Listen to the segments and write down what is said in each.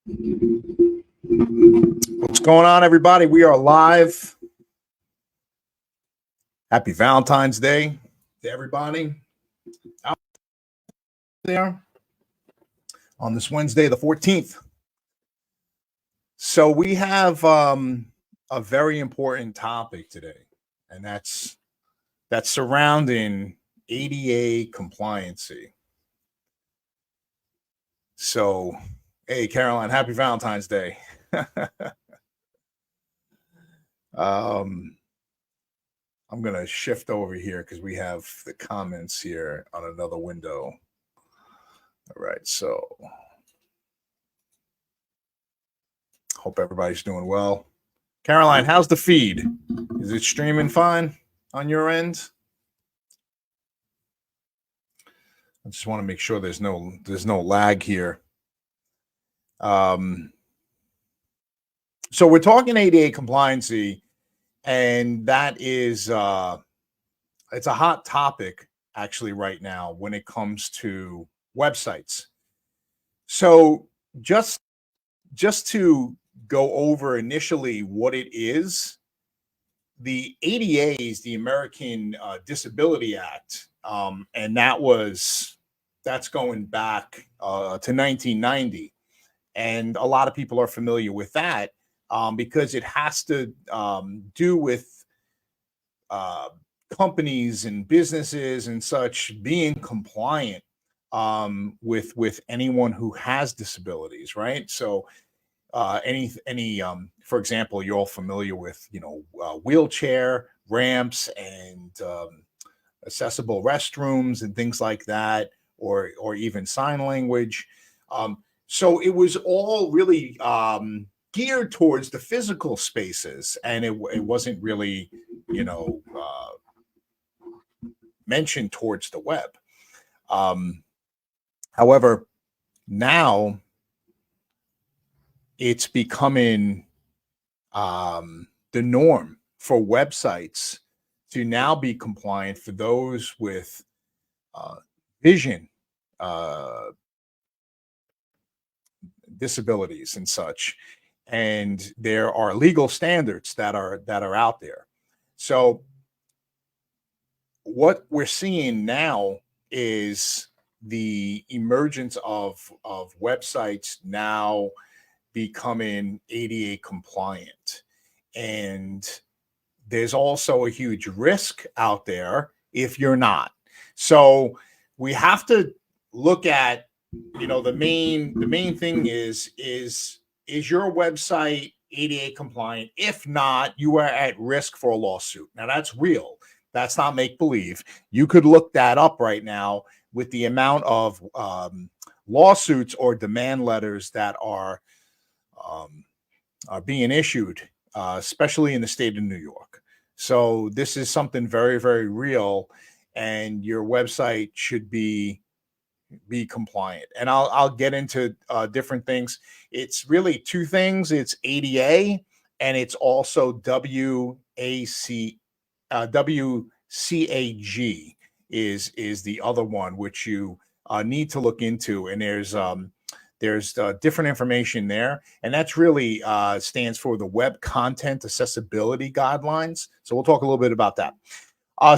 What's going on, everybody? We are live. Happy Valentine's Day to everybody out there on this Wednesday, the 14th. So we have a very important topic today, and that's surrounding ADA compliancy. So, hey, Caroline, happy Valentine's Day. I'm going to shift over here because we have the comments here on another window. All right, so hope everybody's doing well. Caroline, how's the feed? Is it streaming fine on your end? I just want to make sure there's no lag here. So we're talking ADA compliancy, and that is it's a hot topic actually right now when it comes to websites. So just to go over initially what it is, the ADA is the American Disability Act, and that's going back to 1990, and a lot of people are familiar with that because it has to do with companies and businesses and such being compliant with anyone who has disabilities, right? So any for example, you're all familiar with wheelchair ramps and accessible restrooms and things like that, or even sign language. So it was all really geared towards the physical spaces, and it wasn't really mentioned towards the web. However, now it's becoming the norm for websites to now be compliant for those with vision disabilities and such, and there are legal standards that are out there. So what we're seeing now is the emergence of websites now becoming ADA compliant, and there's also a huge risk out there if you're not. So we have to look at the main thing is your website ADA compliant? If not, you are at risk for a lawsuit. Now that's real. That's not make believe. You could look that up right now with the amount of lawsuits or demand letters that are being issued, especially in the state of New York. So this is something very, very real, and your website should be compliant. And I'll get into different things. It's really two things. It's ADA, and it's also WCAG is the other one, which you need to look into. And there's different information there, and that's really stands for the Web Content Accessibility Guidelines. So we'll talk a little bit about that.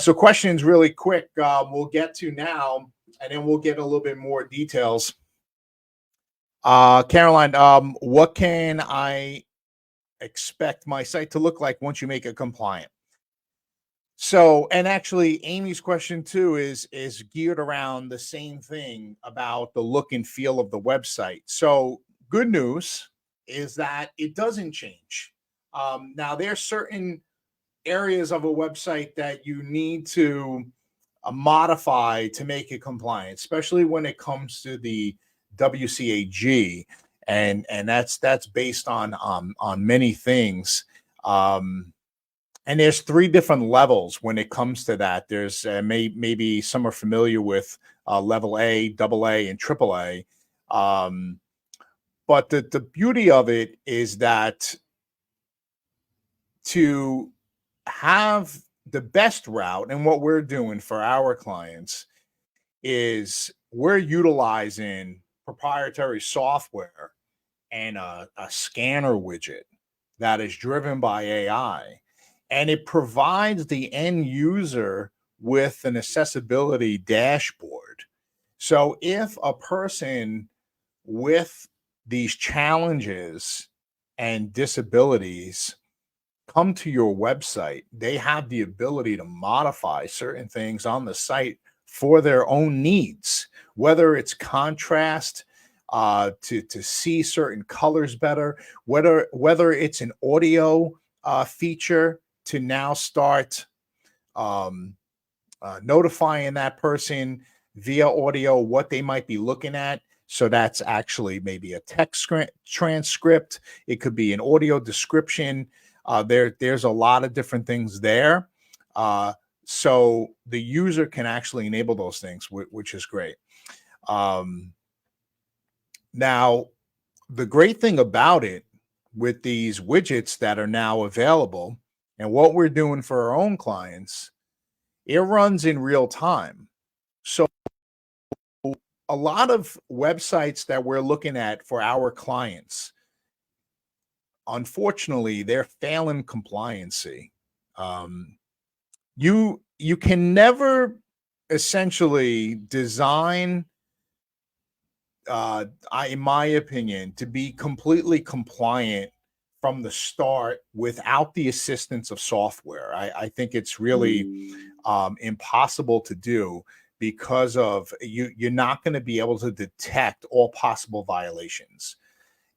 So questions really quick we'll get to now, and then we'll get a little bit more details. Caroline, what can I expect my site to look like once you make it compliant? So, and actually Amy's question too is geared around the same thing about the look and feel of the website. So good news is that it doesn't change. Now there's certain areas of a website that you need to modify to make it compliant, especially when it comes to the WCAG, and that's based on many things. And there's three different levels when it comes to that. There's maybe some are familiar with level A, AA, and AAA. But the beauty of it is that to have the best route, and what we're doing for our clients is we're utilizing proprietary software and a scanner widget that is driven by AI, and it provides the end user with an accessibility dashboard. So if a person with these challenges and disabilities come to your website, they have the ability to modify certain things on the site for their own needs, whether it's contrast, to see certain colors better, whether it's an audio feature to now start um, notifying that person via audio what they might be looking at. So that's actually maybe a text transcript. It could be an audio description. There's a lot of different things there. Uh, so the user can actually enable those things, which is great. Um, Now, the great thing about it with these widgets that are now available and what we're doing for our own clients, it runs in real time. So a lot of websites that we're looking at for our clients, unfortunately, they're failing compliancy. Um, you can never essentially design, in my opinion, to be completely compliant from the start without the assistance of software. I think it's really impossible to do because of you're not going to be able to detect all possible violations.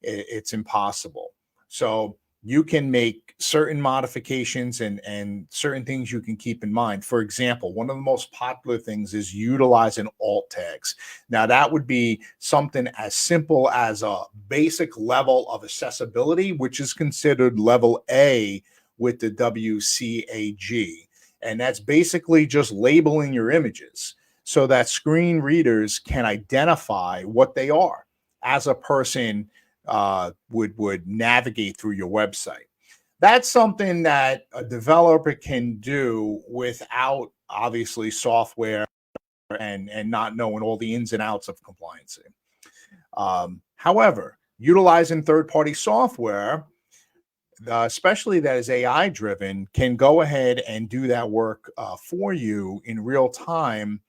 It's impossible. So you can make certain modifications and certain things you can keep in mind. For example, one of the most popular things is utilizing alt tags. Now, that would be something as simple as a basic level of accessibility, which is considered level A with the WCAG. And that's basically just labeling your images so that screen readers can identify what they are as a person would navigate through your website. That's something that a developer can do without obviously software and not knowing all the ins and outs of compliance. However, utilizing third-party software, especially that is AI driven, can go ahead and do that work for you in real time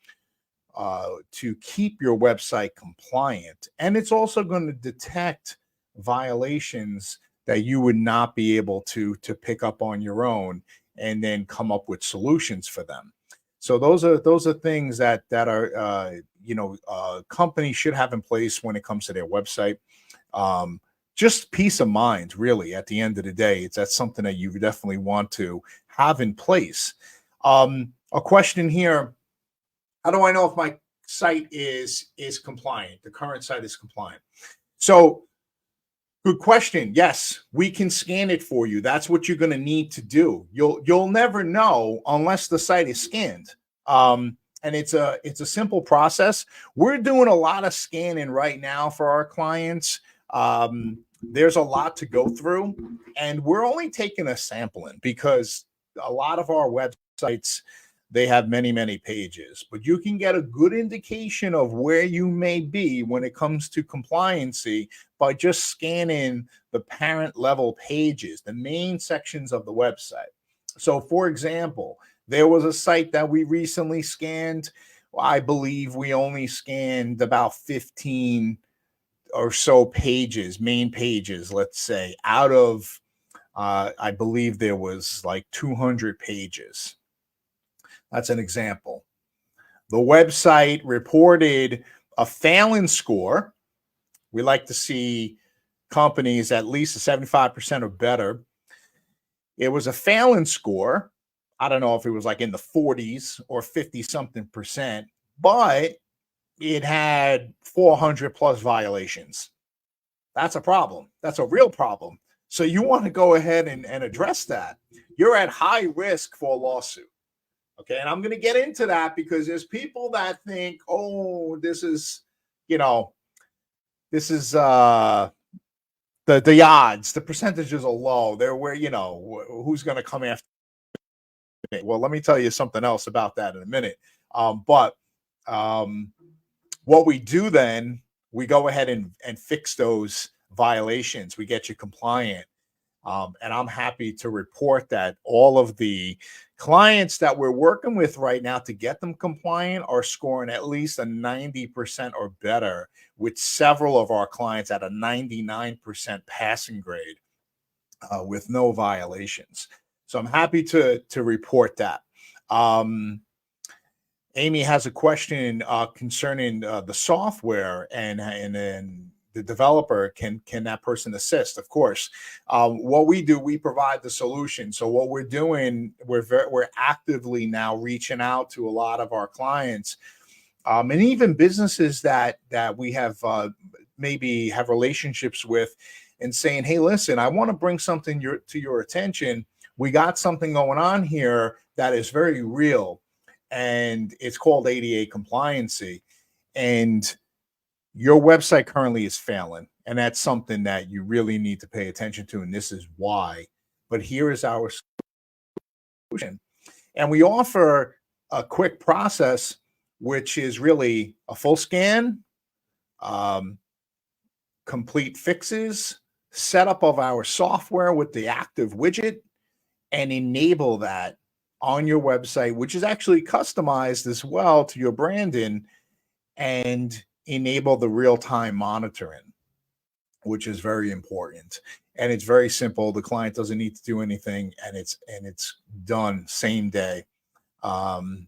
to keep your website compliant. And it's also going to detect violations that you would not be able to pick up on your own and then come up with solutions for them. So those are things that are companies should have in place when it comes to their website. Just peace of mind, really. At the end of the day, that's something that you definitely want to have in place. A question here: how do I know if my site is compliant? The current site is compliant. So, good question. Yes, we can scan it for you. That's what you're going to need to do. You'll never know unless the site is scanned. And it's a simple process. We're doing a lot of scanning right now for our clients. There's a lot to go through, and we're only taking a sampling because a lot of our websites, they have many pages, but you can get a good indication of where you may be when it comes to compliancy by just scanning the parent level pages, the main sections of the website. So for example, there was a site that we recently scanned. I believe we only scanned about 15 or so pages, main pages, let's say, out of I believe there was like 200 pages. That's an example. The website reported a failing score. We like to see companies at least a 75% or better. It was a failing score. I don't know if it was like in the 40s or 50 something percent, but it had 400 plus violations. That's a problem. That's a real problem. So you want to go ahead and address that. You're at high risk for a lawsuit. Okay. And I'm going to get into that because there's people that think, oh, this is, the odds, the percentages are low. They're where, who's going to come after me? Well, let me tell you something else about that in a minute. But what we do then, we go ahead and fix those violations. We get you compliant. And I'm happy to report that all of the clients that we're working with right now to get them compliant are scoring at least a 90% or better, with several of our clients at a 99% passing grade with no violations. So I'm happy to report that. Amy has a question concerning the software, and the developer, can that person assist? Of course. What we do, we provide the solution. So what we're doing, we're actively now reaching out to a lot of our clients, and even businesses that we have maybe have relationships with, and saying, hey, listen, I want to bring something to your attention. We got something going on here that is very real, and it's called ADA Compliancy. And your website currently is failing, and that's something that you really need to pay attention to. And this is why. But here is our solution. And we offer a quick process, which is really a full scan, complete fixes, setup of our software with the active widget, and enable that on your website, which is actually customized as well to your branding, and enable the real-time monitoring, which is very important. And it's very simple. The client doesn't need to do anything, and it's done same day. And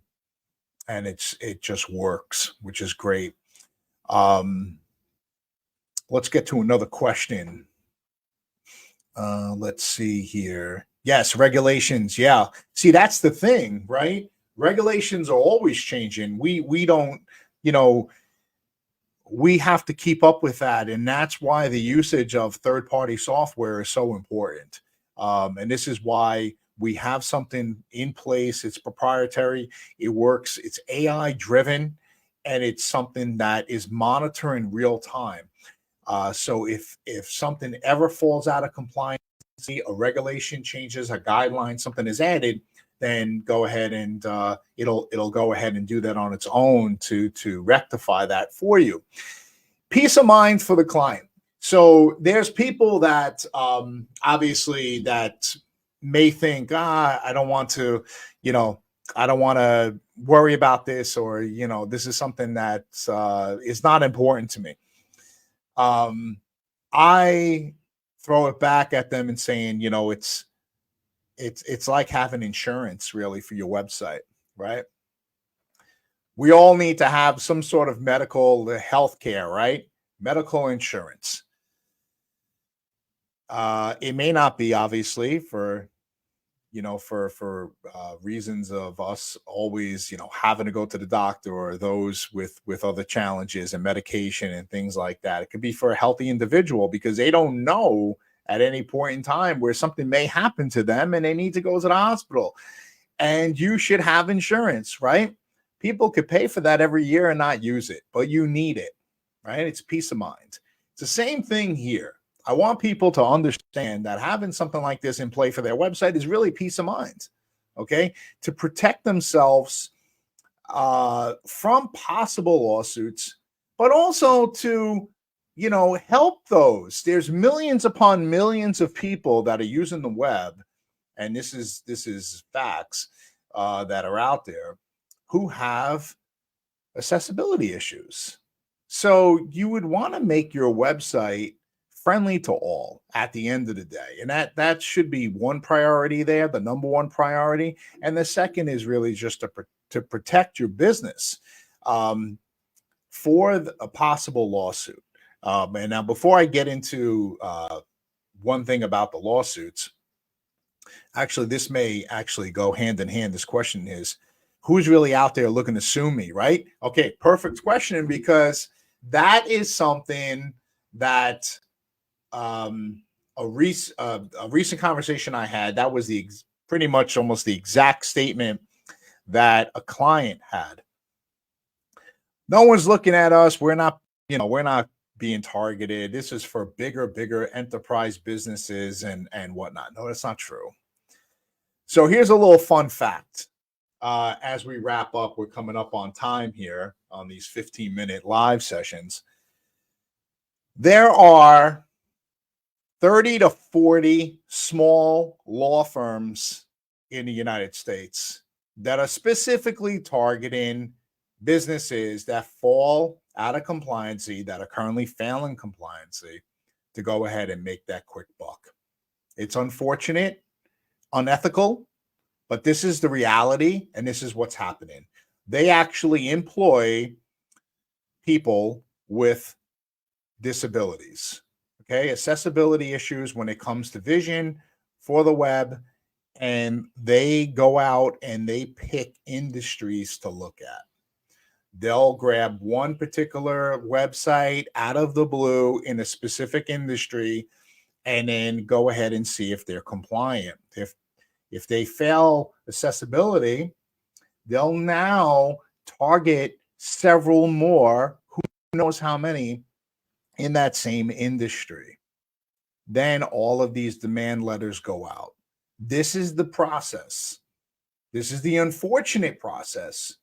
it just works, which is great. Let's get to another question. Let's see here. Yes, regulations. Yeah. See, that's the thing, right? Regulations are always changing. We don't, we have to keep up with that. And that's why the usage of third-party software is so important. And this is why we have something in place. It's proprietary. It works. It's AI driven, and it's something that is monitoring real time. So if something ever falls out of compliance, a regulation changes, a guideline, something is added, then go ahead and it'll go ahead and do that on its own to rectify that for you. Peace of mind for the client. So there's people that obviously that may think, I don't want to, I don't want to worry about this, or this is something that is not important to me. I throw it back at them and saying, it's like having insurance really for your website, right? We all need to have some sort of medical health care, right? Medical insurance. It may not be, obviously, for reasons of us always, having to go to the doctor, or those with other challenges and medication and things like that. It could be for a healthy individual, because they don't know at any point in time where something may happen to them and they need to go to the hospital. And you should have insurance, right? People could pay for that every year and not use it, but you need it, right? It's peace of mind. It's the same thing here. I want people to understand that having something like this in play for their website is really peace of mind, okay? To protect themselves from possible lawsuits, but also to, help those. There's millions upon millions of people that are using the web, and this is facts that are out there, who have accessibility issues. So you would want to make your website friendly to all at the end of the day. And that should be one priority there, the number one priority. And the second is really just to protect your business for a possible lawsuit. And now, before I get into one thing about the lawsuits, actually, this may actually go hand in hand. This question is, who's really out there looking to sue me, right? Okay, perfect question, because that is something that a recent conversation I had, that was pretty much almost the exact statement that a client had. No one's looking at us. We're not being targeted. This is for bigger enterprise businesses and whatnot. No, that's not true. So here's a little fun fact. As we wrap up, we're coming up on time here on these 15-minute live sessions. There are 30 to 40 small law firms in the United States that are specifically targeting businesses that fall out of compliancy, that are currently failing compliancy, to go ahead and make that quick buck. It's unfortunate, unethical, but this is the reality, and this is what's happening. They actually employ people with disabilities, okay, accessibility issues when it comes to vision for the web, and they go out and they pick industries to look at. They'll grab one particular website out of the blue in a specific industry and then go ahead and see if they're compliant. If they fail accessibility, they'll now target several more, who knows how many, in that same industry. Then all of these demand letters go out. This is the process. This is the unfortunate process.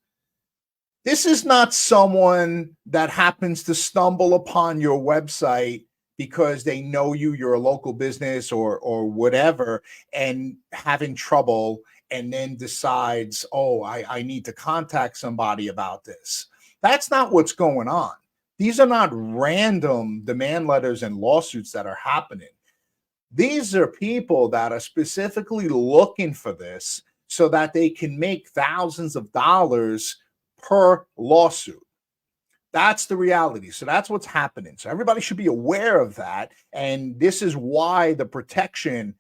This is not someone that happens to stumble upon your website because they know you, you're a local business or whatever, and having trouble and then decides, oh, I need to contact somebody about this. That's not what's going on. These are not random demand letters and lawsuits that are happening. These are people that are specifically looking for this so that they can make thousands of dollars per lawsuit. That's the reality. So that's what's happening. So everybody should be aware of that. And this is why the protection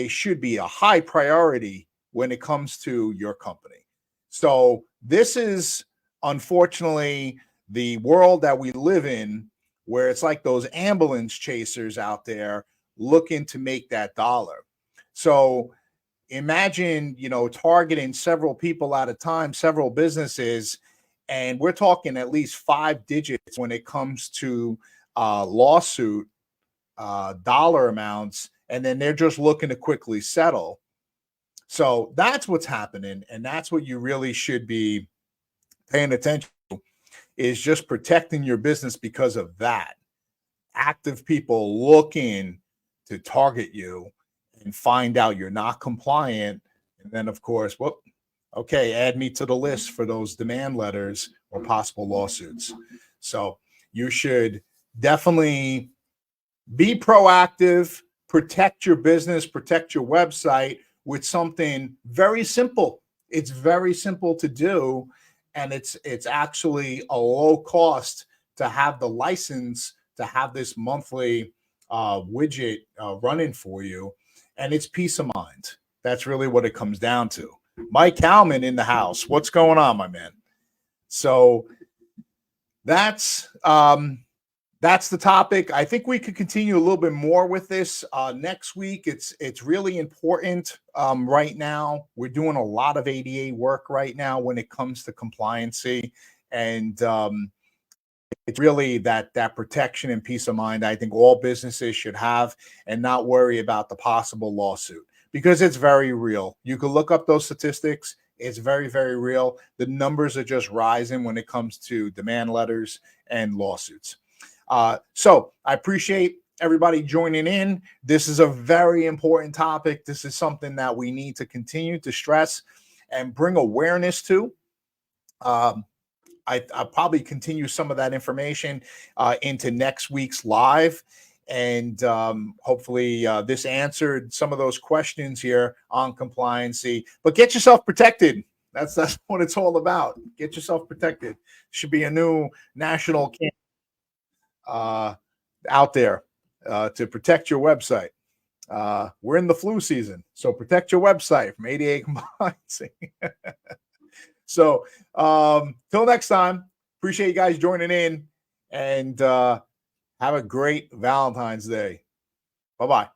should be a high priority when it comes to your company. So this is unfortunately the world that we live in, where it's like those ambulance chasers out there looking to make that dollar. So imagine, targeting several people at a time, several businesses, and we're talking at least 5 digits when it comes to lawsuit dollar amounts, and then they're just looking to quickly settle. So that's what's happening, and that's what you really should be paying attention to, is just protecting your business because of that. Active people looking to target you and find out you're not compliant. And then, of course, okay, add me to the list for those demand letters or possible lawsuits. So you should definitely be proactive, protect your business, protect your website with something very simple. It's very simple to do, and it's actually a low cost to have the license to have this monthly widget running for you, and it's peace of mind. That's really what it comes down to. Mike Howman in the house. What's going on, my man? So that's the topic. I think we could continue a little bit more with this next week. It's really important right now. We're doing a lot of ADA work right now when it comes to compliancy, and it's really that protection and peace of mind I think all businesses should have, and not worry about the possible lawsuit, because it's very real. You can look up those statistics. It's very, very real. The numbers are just rising when it comes to demand letters and lawsuits. So I appreciate everybody joining in. This is a very important topic. This is something that we need to continue to stress and bring awareness to. I'll probably continue some of that information into next week's live. And hopefully this answered some of those questions here on compliancy. But get yourself protected. That's what it's all about. Get yourself protected. Should be a new national campaign out there to protect your website. We're in the flu season, so protect your website from ADA compliancy. So till next time, appreciate you guys joining in, and have a great Valentine's Day. Bye-bye.